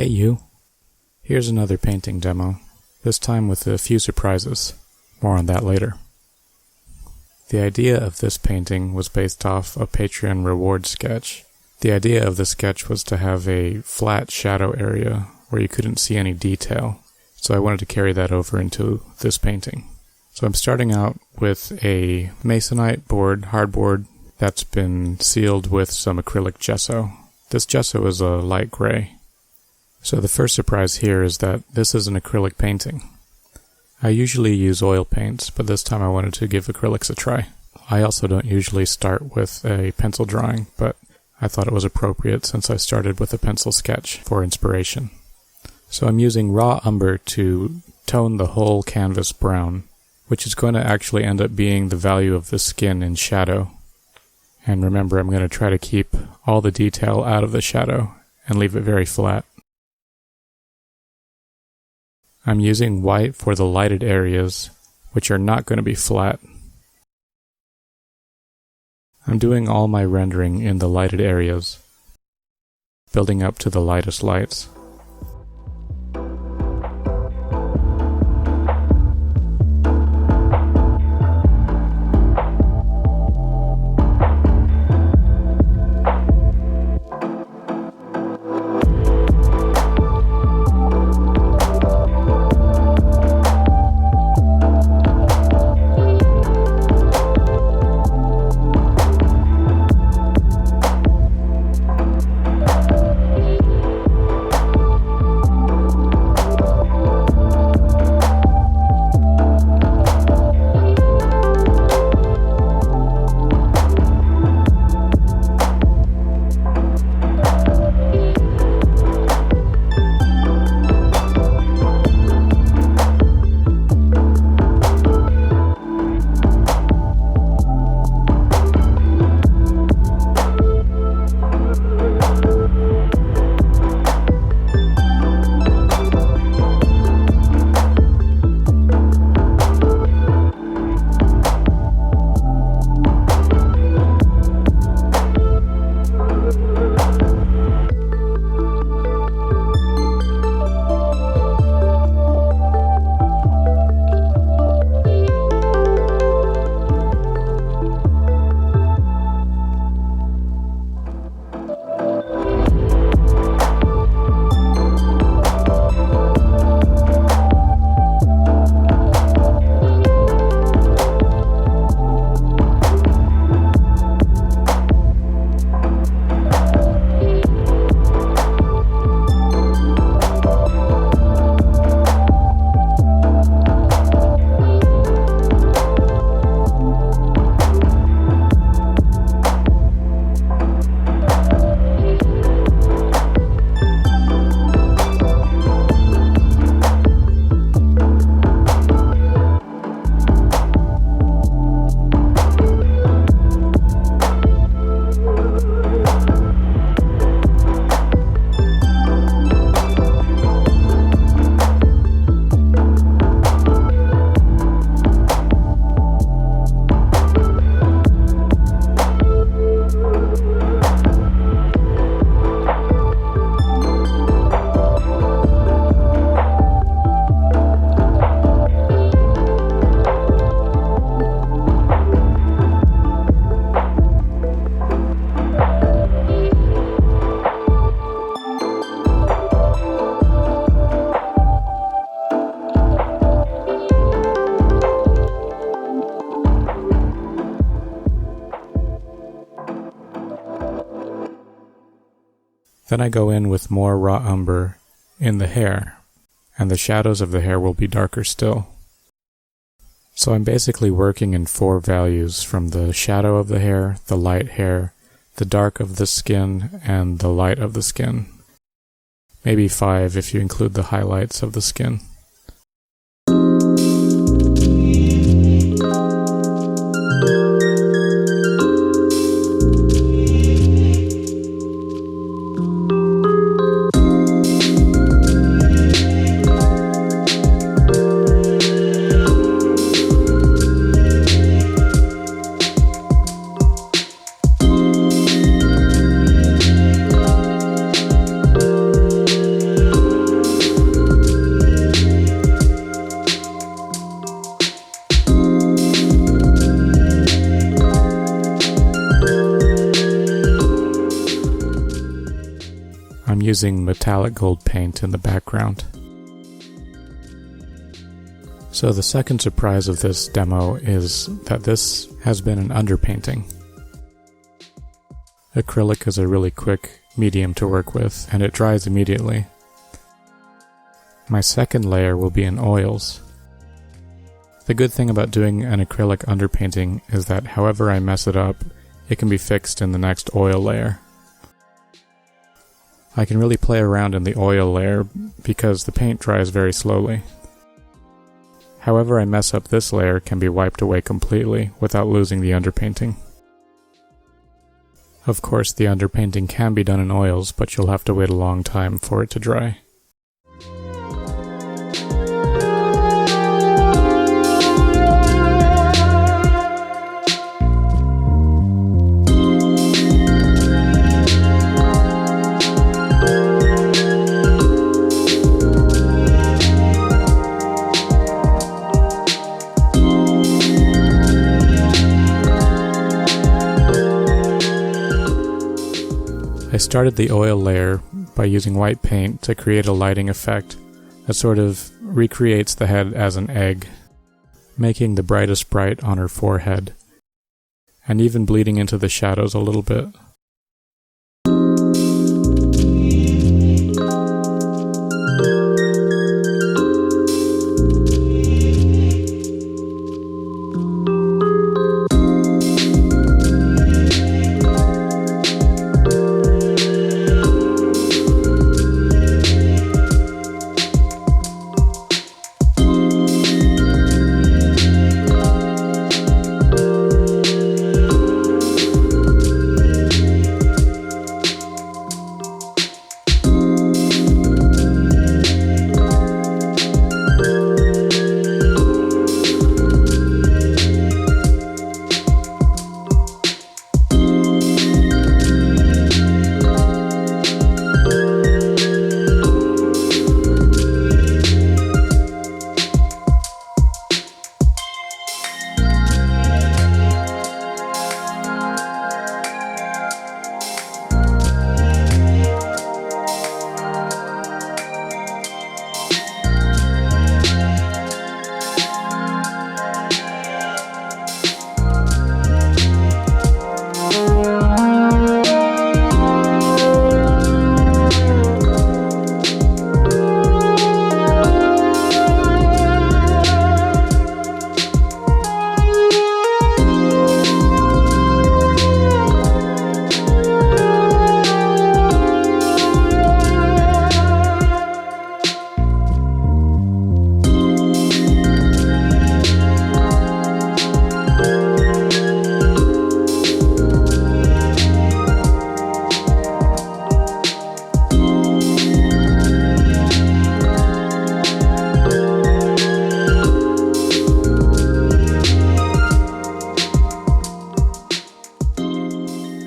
Hey you! Here's another painting demo, this time with a few surprises. More on that later. The idea of this painting was based off a Patreon reward sketch. The idea of the sketch was to have a flat shadow area where you couldn't see any detail, so I wanted to carry that over into this painting. So I'm starting out with a masonite board, hardboard, that's been sealed with some acrylic gesso. This gesso is a light gray. So the first surprise here is that this is an acrylic painting. I usually use oil paints, but this time I wanted to give acrylics a try. I also don't usually start with a pencil drawing, but I thought it was appropriate since I started with a pencil sketch for inspiration. So I'm using raw umber to tone the whole canvas brown, which is going to actually end up being the value of the skin in shadow. And remember, I'm going to try to keep all the detail out of the shadow and leave it very flat. I'm using white for the lighted areas, which are not going to be flat. I'm doing all my rendering in the lighted areas, building up to the lightest lights. Then I go in with more raw umber in the hair, and the shadows of the hair will be darker still. So I'm basically working in 4 values, from the shadow of the hair, the light hair, the dark of the skin, and the light of the skin. Maybe 5 if you include the highlights of the skin. using metallic gold paint in the background. So the second surprise of this demo is that this has been an underpainting. Acrylic is a really quick medium to work with, and it dries immediately. My second layer will be in oils. The good thing about doing an acrylic underpainting is that however I mess it up, it can be fixed in the next oil layer. I can really play around in the oil layer because the paint dries very slowly. However I mess up this layer can be wiped away completely without losing the underpainting. Of course, the underpainting can be done in oils, but you'll have to wait a long time for it to dry. I started the oil layer by using white paint to create a lighting effect that sort of recreates the head as an egg, making the brightest bright on her forehead, and even bleeding into the shadows a little bit.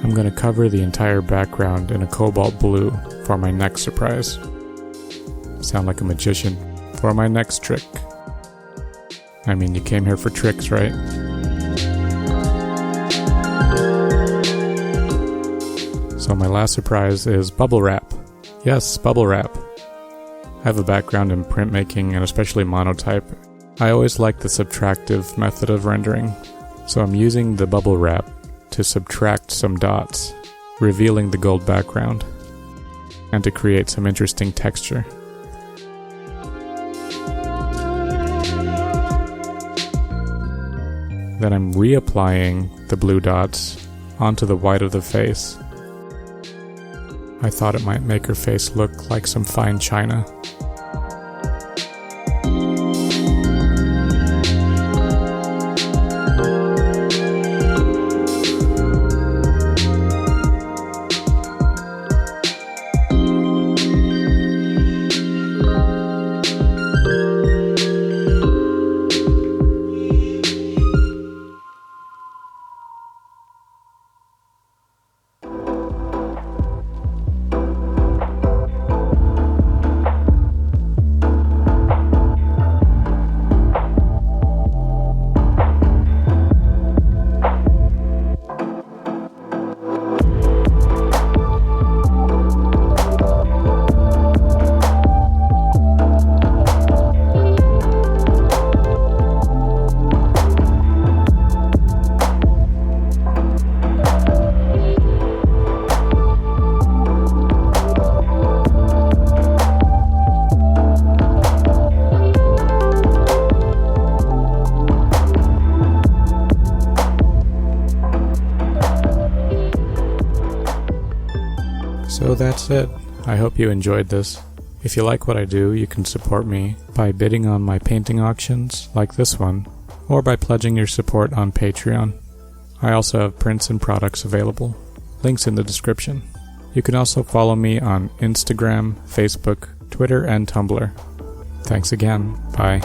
I'm going to cover the entire background in a cobalt blue for my next surprise. Sound like a magician. For my next trick. I mean, you came here for tricks, right? So my last surprise is bubble wrap. Yes, bubble wrap. I have a background in printmaking and especially monotype. I always like the subtractive method of rendering, so I'm using the bubble wrap to subtract some dots, revealing the gold background, and to create some interesting texture. Then I'm reapplying the blue dots onto the white of the face. I thought it might make her face look like some fine china. So that's it. I hope you enjoyed this. If you like what I do, you can support me by bidding on my painting auctions, like this one, or by pledging your support on Patreon. I also have prints and products available. Links in the description. You can also follow me on Instagram, Facebook, Twitter, and Tumblr. Thanks again. Bye.